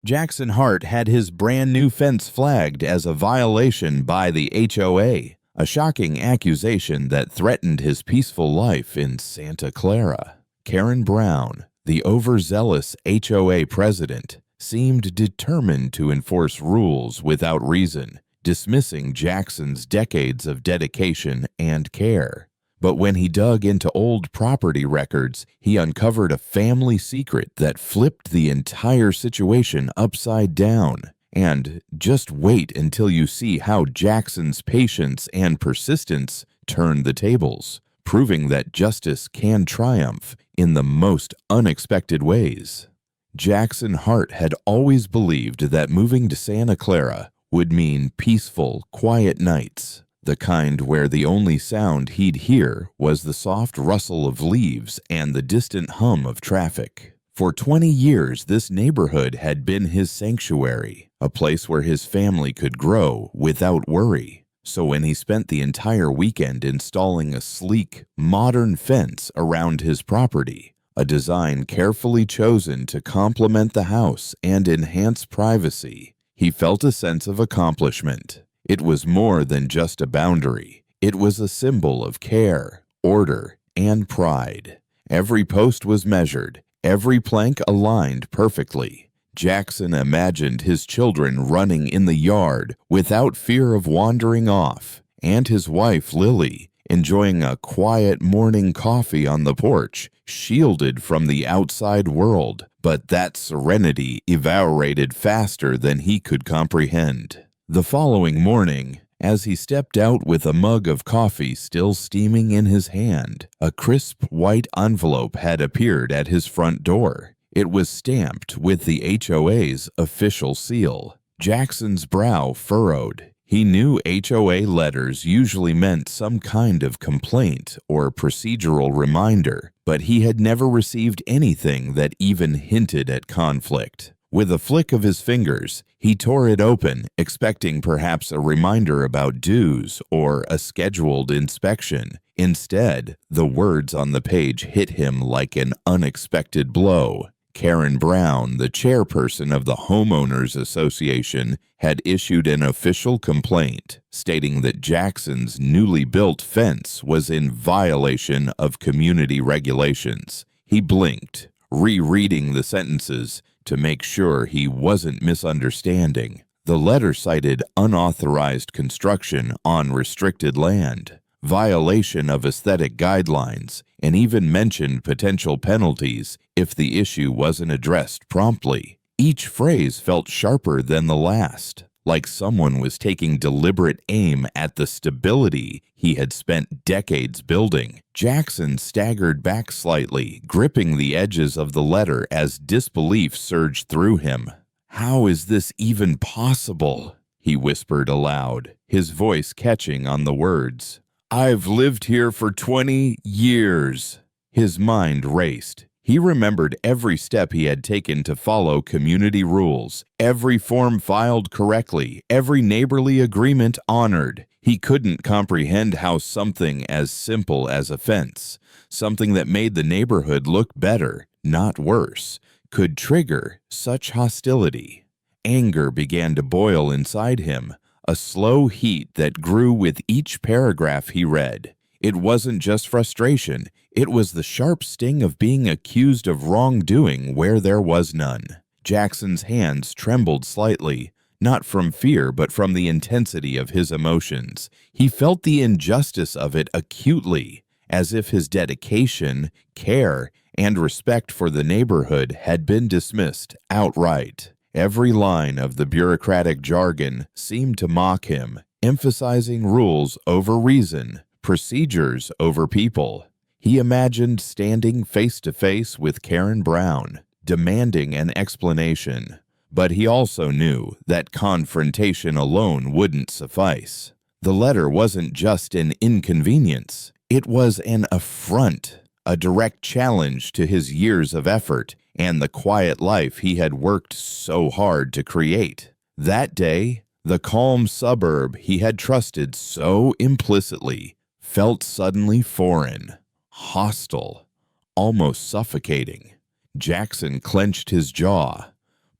Jackson Hart had his brand new fence flagged as a violation by the HOA, a shocking accusation that threatened his peaceful life in Santa Clara. Karen Brown, the overzealous HOA president, seemed determined to enforce rules without reason, dismissing Jackson's decades of dedication and care. But when he dug into old property records, he uncovered a family secret that flipped the entire situation upside down. And just wait until you see how Jackson's patience and persistence turned the tables, proving that justice can triumph in the most unexpected ways. Jackson Hart had always believed that moving to Santa Clara would mean peaceful, quiet nights, the kind where the only sound he'd hear was the soft rustle of leaves and the distant hum of traffic. For 20 years, this neighborhood had been his sanctuary, a place where his family could grow without worry. So when he spent the entire weekend installing a sleek, modern fence around his property, a design carefully chosen to complement the house and enhance privacy, he felt a sense of accomplishment. It was more than just a boundary. It was a symbol of care, order, and pride. Every post was measured, every plank aligned perfectly. Jackson imagined his children running in the yard without fear of wandering off, and his wife, Lily, enjoying a quiet morning coffee on the porch, shielded from the outside world. But that serenity evaporated faster than he could comprehend. The following morning, as he stepped out with a mug of coffee still steaming in his hand, a crisp white envelope had appeared at his front door. It was stamped with the HOA's official seal. Jackson's brow furrowed. He knew HOA letters usually meant some kind of complaint or procedural reminder, but he had never received anything that even hinted at conflict. With a flick of his fingers, he tore it open, expecting perhaps a reminder about dues or a scheduled inspection. Instead, the words on the page hit him like an unexpected blow. Karen Brown, the chairperson of the Homeowners Association, had issued an official complaint stating that Jackson's newly built fence was in violation of community regulations. He blinked, rereading the sentences to make sure he wasn't misunderstanding. The letter cited unauthorized construction on restricted land, violation of aesthetic guidelines, and even mentioned potential penalties if the issue wasn't addressed promptly. Each phrase felt sharper than the last, like someone was taking deliberate aim at the stability he had spent decades building. Jackson staggered back slightly, gripping the edges of the letter as disbelief surged through him. "How is this even possible?" he whispered aloud, his voice catching on the words. "I've lived here for 20 years." His mind raced. He remembered every step he had taken to follow community rules, every form filed correctly, every neighborly agreement honored. He couldn't comprehend how something as simple as a fence, something that made the neighborhood look better, not worse, could trigger such hostility. Anger began to boil inside him, a slow heat that grew with each paragraph he read. It wasn't just frustration, it was the sharp sting of being accused of wrongdoing where there was none. Jackson's hands trembled slightly, not from fear but from the intensity of his emotions. He felt the injustice of it acutely, as if his dedication, care, and respect for the neighborhood had been dismissed outright. Every line of the bureaucratic jargon seemed to mock him, emphasizing rules over reason, procedures over people. He imagined standing face to face with Karen Brown, demanding an explanation. But he also knew that confrontation alone wouldn't suffice. The letter wasn't just an inconvenience, it was an affront, a direct challenge to his years of effort and the quiet life he had worked so hard to create. That day, the calm suburb he had trusted so implicitly felt suddenly foreign, hostile, almost suffocating. Jackson clenched his jaw,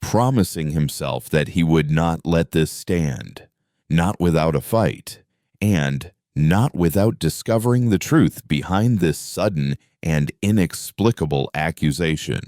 promising himself that he would not let this stand, not without a fight, and not without discovering the truth behind this sudden and inexplicable accusation.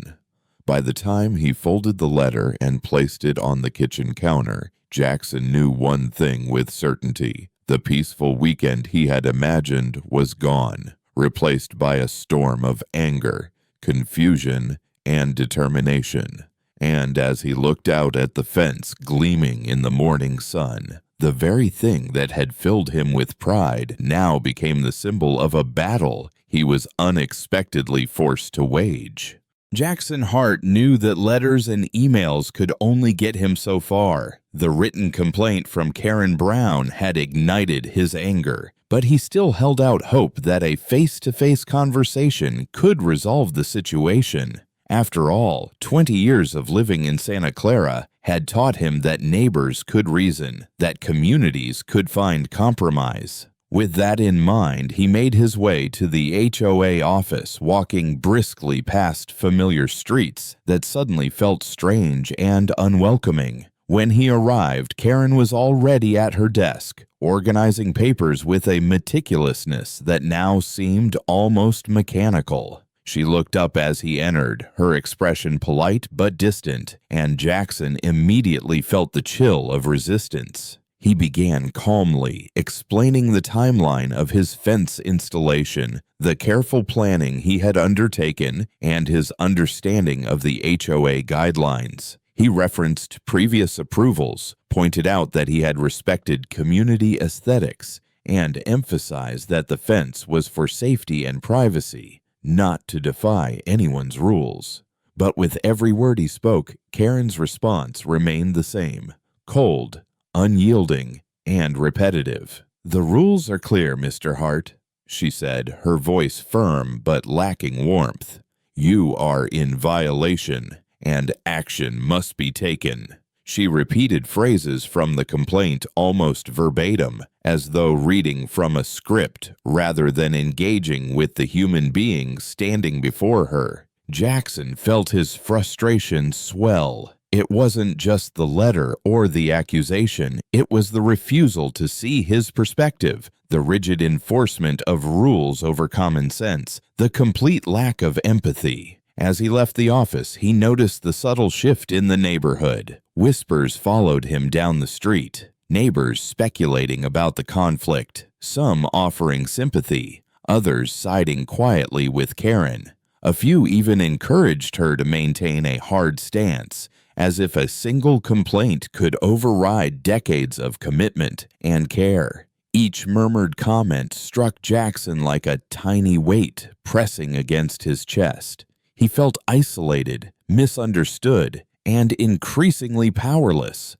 By the time he folded the letter and placed it on the kitchen counter, Jackson knew one thing with certainty. The peaceful weekend he had imagined was gone, replaced by a storm of anger, confusion, and determination. And as he looked out at the fence gleaming in the morning sun, the very thing that had filled him with pride now became the symbol of a battle he was unexpectedly forced to wage. Jackson Hart knew that letters and emails could only get him so far. The written complaint from Karen Brown had ignited his anger, but he still held out hope that a face-to-face conversation could resolve the situation. After all, 20 years of living in Santa Clara had taught him that neighbors could reason, that communities could find compromise. With that in mind, he made his way to the HOA office, walking briskly past familiar streets that suddenly felt strange and unwelcoming. When he arrived, Karen was already at her desk, organizing papers with a meticulousness that now seemed almost mechanical. She looked up as he entered, her expression polite but distant, and Jackson immediately felt the chill of resistance. He began calmly, explaining the timeline of his fence installation, the careful planning he had undertaken, and his understanding of the HOA guidelines. He referenced previous approvals, pointed out that he had respected community aesthetics, and emphasized that the fence was for safety and privacy, not to defy anyone's rules. But with every word he spoke, Karen's response remained the same: cold, unyielding, and repetitive. "The rules are clear, Mr. Hart," she said, her voice firm but lacking warmth. "You are in violation, and action must be taken." She repeated phrases from the complaint almost verbatim, as though reading from a script rather than engaging with the human being standing before her. Jackson felt his frustration swell. It wasn't just the letter or the accusation, it was the refusal to see his perspective, the rigid enforcement of rules over common sense, the complete lack of empathy. As he left the office, he noticed the subtle shift in the neighborhood. Whispers followed him down the street, neighbors speculating about the conflict, some offering sympathy, others siding quietly with Karen. A few even encouraged her to maintain a hard stance, as if a single complaint could override decades of commitment and care. Each murmured comment struck Jackson like a tiny weight pressing against his chest. He felt isolated, misunderstood, and increasingly powerless.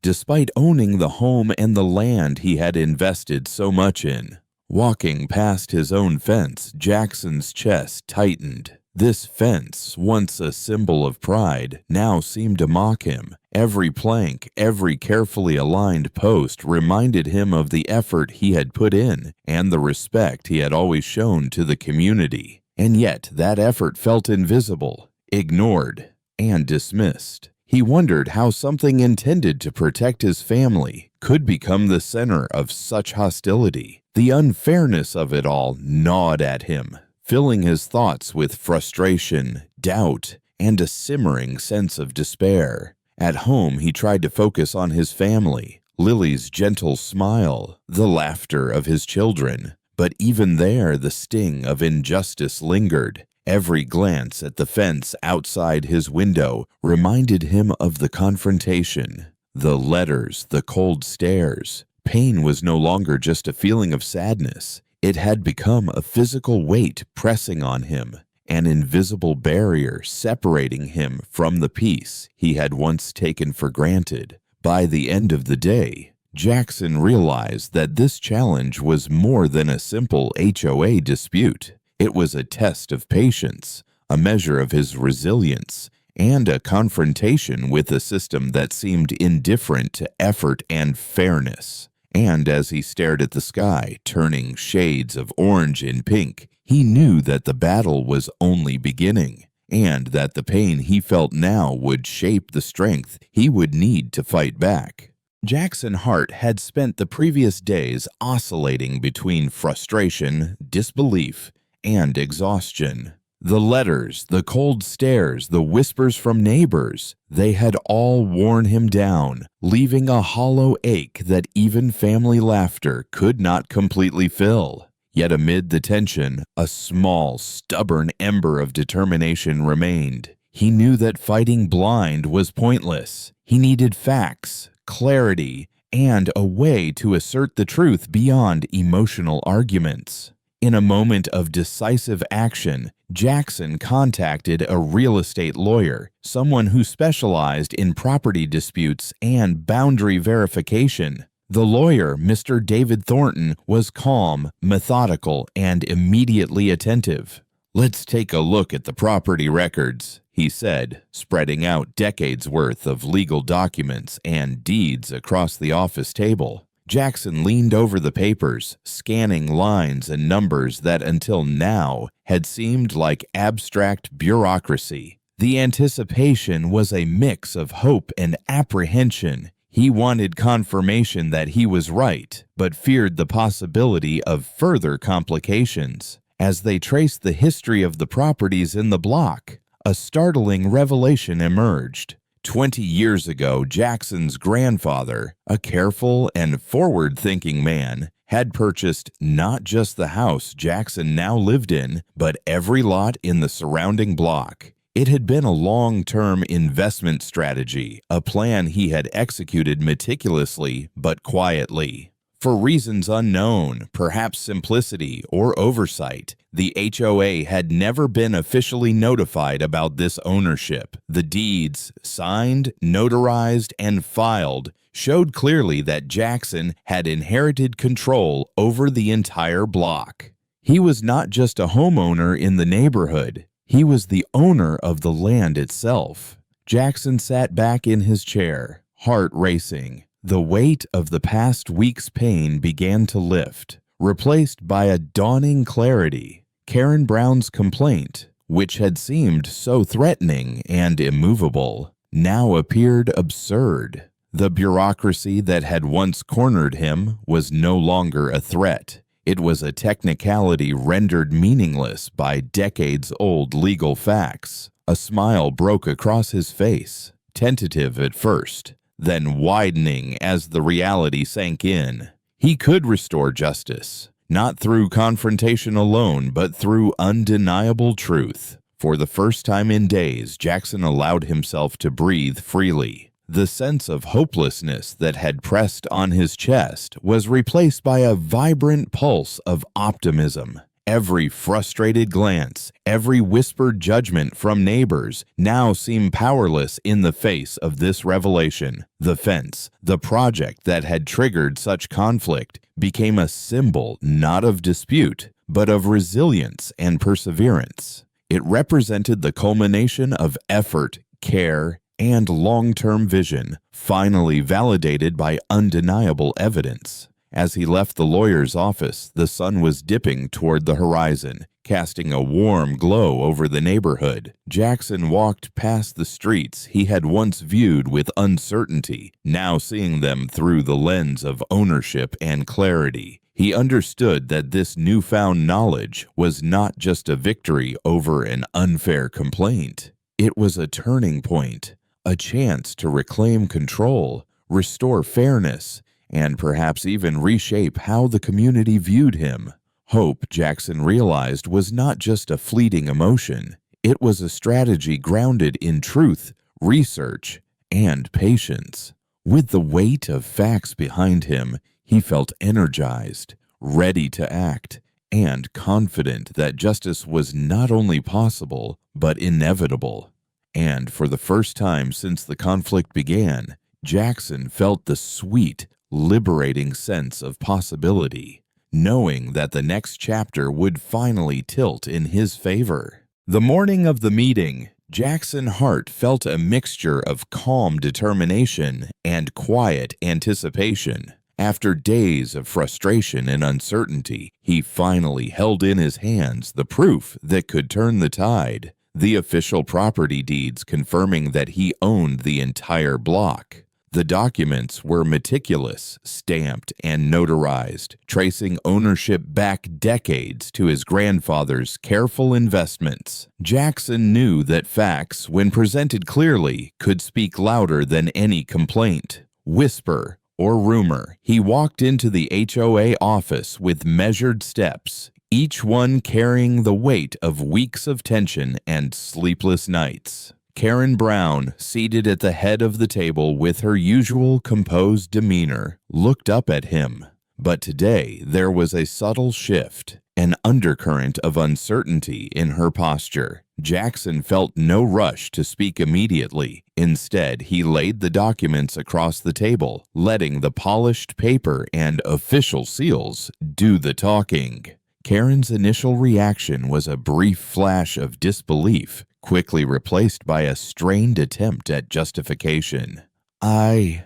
Despite owning the home and the land he had invested so much in. Walking past his own fence, Jackson's chest tightened. This fence, once a symbol of pride, now seemed to mock him. Every plank, every carefully aligned post reminded him of the effort he had put in and the respect he had always shown to the community. And yet that effort felt invisible, ignored, and dismissed. He wondered how something intended to protect his family could become the center of such hostility. The unfairness of it all gnawed at him, filling his thoughts with frustration, doubt, and a simmering sense of despair. At home, he tried to focus on his family, Lily's gentle smile, the laughter of his children. But even there, the sting of injustice lingered. Every glance at the fence outside his window reminded him of the confrontation. The letters, the cold stares. Pain was no longer just a feeling of sadness. It had become a physical weight pressing on him, an invisible barrier separating him from the peace he had once taken for granted. By the end of the day, Jackson realized that this challenge was more than a simple HOA dispute. It was a test of patience, a measure of his resilience, and a confrontation with a system that seemed indifferent to effort and fairness. And as he stared at the sky, turning shades of orange and pink, he knew that the battle was only beginning. and that the pain he felt now would shape the strength he would need to fight back. Jackson Hart had spent the previous days oscillating between frustration, disbelief, and exhaustion. The letters, the cold stares, the whispers from neighbors, they had all worn him down, leaving a hollow ache that even family laughter could not completely fill. Yet amid the tension, a small, stubborn ember of determination remained. He knew that fighting blind was pointless. He needed facts, clarity, and a way to assert the truth beyond emotional arguments. In a moment of decisive action, Jackson contacted a real estate lawyer, someone who specialized in property disputes and boundary verification. The lawyer, Mr. David Thornton, was calm, methodical, and immediately attentive. "Let's take a look at the property records," he said, spreading out decades' worth of legal documents and deeds across the office table. Jackson leaned over the papers, scanning lines and numbers that until now had seemed like abstract bureaucracy. The anticipation was a mix of hope and apprehension. He wanted confirmation that he was right, but feared the possibility of further complications. As they traced the history of the properties in the block, a startling revelation emerged. 20 years ago, Jackson's grandfather, a careful and forward-thinking man, had purchased not just the house Jackson now lived in, but every lot in the surrounding block. It had been a long-term investment strategy, a plan he had executed meticulously but quietly. For reasons unknown, perhaps simplicity or oversight, the HOA had never been officially notified about this ownership. The deeds, signed, notarized, and filed, showed clearly that Jackson had inherited control over the entire block. He was not just a homeowner in the neighborhood. He was the owner of the land itself. Jackson sat back in his chair, heart racing. The weight of the past week's pain began to lift, replaced by a dawning clarity. Karen Brown's complaint, which had seemed so threatening and immovable, now appeared absurd. The bureaucracy that had once cornered him was no longer a threat. It was a technicality rendered meaningless by decades-old legal facts. A smile broke across his face, tentative at first, then widening as the reality sank in. He could restore justice, not through confrontation alone, but through undeniable truth. For the first time in days, Jackson allowed himself to breathe freely. The sense of hopelessness that had pressed on his chest was replaced by a vibrant pulse of optimism. Every frustrated glance, every whispered judgment from neighbors now seemed powerless in the face of this revelation. The fence, the project that had triggered such conflict, became a symbol not of dispute, but of resilience and perseverance. It represented the culmination of effort, care, and long-term vision, finally validated by undeniable evidence. As he left the lawyer's office, the sun was dipping toward the horizon, casting a warm glow over the neighborhood. Jackson walked past the streets he had once viewed with uncertainty, now seeing them through the lens of ownership and clarity. He understood that this newfound knowledge was not just a victory over an unfair complaint. It was a turning point, a chance to reclaim control, restore fairness, and perhaps even reshape how the community viewed him. Hope, Jackson realized, was not just a fleeting emotion. It was a strategy grounded in truth, research, and patience. With the weight of facts behind him, he felt energized, ready to act, and confident that justice was not only possible, but inevitable. And for the first time since the conflict began, Jackson felt the sweet, liberating sense of possibility, knowing that the next chapter would finally tilt in his favor. The morning of the meeting, Jackson Hart felt a mixture of calm determination and quiet anticipation. After days of frustration and uncertainty, he finally held in his hands the proof that could turn the tide. the official property deeds confirming that he owned the entire block. The documents were meticulous, stamped, and notarized, tracing ownership back decades to his grandfather's careful investments. Jackson knew that facts, when presented clearly, could speak louder than any complaint, whisper, or rumor. He walked into the HOA office with measured steps, each one carrying the weight of weeks of tension and sleepless nights. Karen Brown, seated at the head of the table with her usual composed demeanor, looked up at him. But today there was a subtle shift, an undercurrent of uncertainty in her posture. Jackson felt no rush to speak immediately. Instead, he laid the documents across the table, letting the polished paper and official seals do the talking. Karen's initial reaction was a brief flash of disbelief, quickly replaced by a strained attempt at justification. I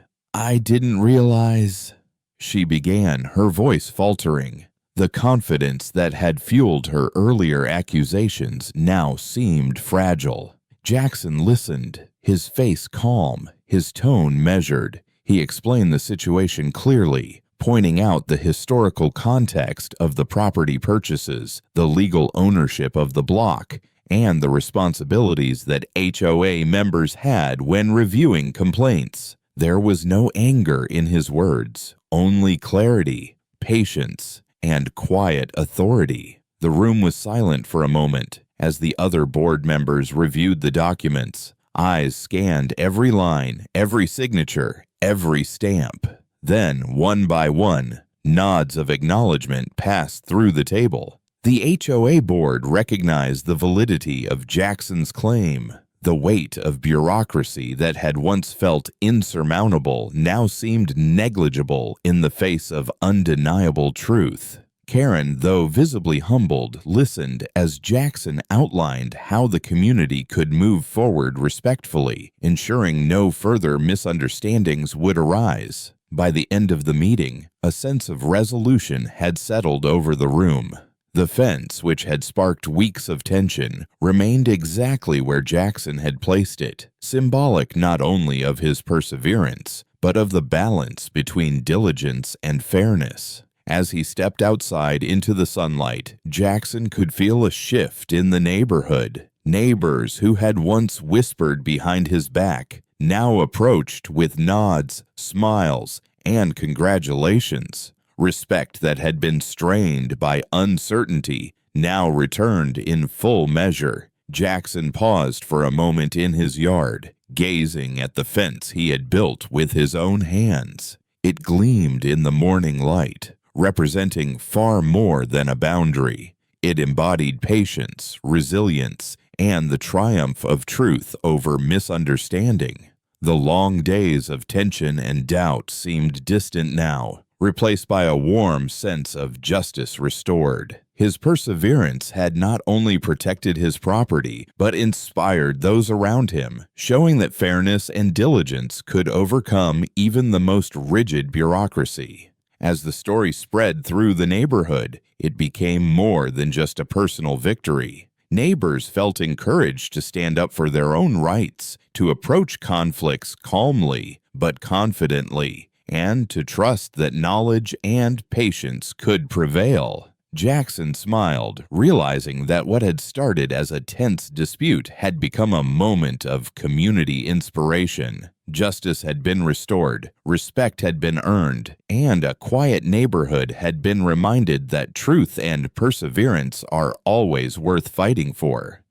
didn't realize," she began, her voice faltering. The confidence that had fueled her earlier accusations now seemed fragile. Jackson listened, his face calm, his tone measured. He explained the situation clearly, pointing out the historical context of the property purchases, the legal ownership of the block, and the responsibilities that HOA members had when reviewing complaints. There was no anger in his words, only clarity, patience, and quiet authority. The room was silent for a moment as the other board members reviewed the documents. Eyes scanned every line, every signature, every stamp. Then, one by one, nods of acknowledgement passed through the table. The HOA board recognized the validity of Jackson's claim. The weight of bureaucracy that had once felt insurmountable now seemed negligible in the face of undeniable truth. Karen, though visibly humbled, listened as Jackson outlined how the community could move forward respectfully, ensuring no further misunderstandings would arise. By the end of the meeting, a sense of resolution had settled over the room. The fence, which had sparked weeks of tension, remained exactly where Jackson had placed it, symbolic not only of his perseverance, but of the balance between diligence and fairness. As he stepped outside into the sunlight, Jackson could feel a shift in the neighborhood. Neighbors who had once whispered behind his back now approached with nods, smiles, and congratulations. Respect that had been strained by uncertainty now returned in full measure. Jackson paused for a moment in his yard, gazing at the fence he had built with his own hands. It gleamed in the morning light, representing far more than a boundary. It embodied patience, resilience, and the triumph of truth over misunderstanding. The long days of tension and doubt seemed distant now, replaced by a warm sense of justice restored. His perseverance had not only protected his property, but inspired those around him, showing that fairness and diligence could overcome even the most rigid bureaucracy. As the story spread through the neighborhood, it became more than just a personal victory. Neighbors felt encouraged to stand up for their own rights, to approach conflicts calmly but confidently, and to trust that knowledge and patience could prevail. Jackson smiled, realizing that what had started as a tense dispute had become a moment of community inspiration. Justice had been restored, respect had been earned, and a quiet neighborhood had been reminded that truth and perseverance are always worth fighting for.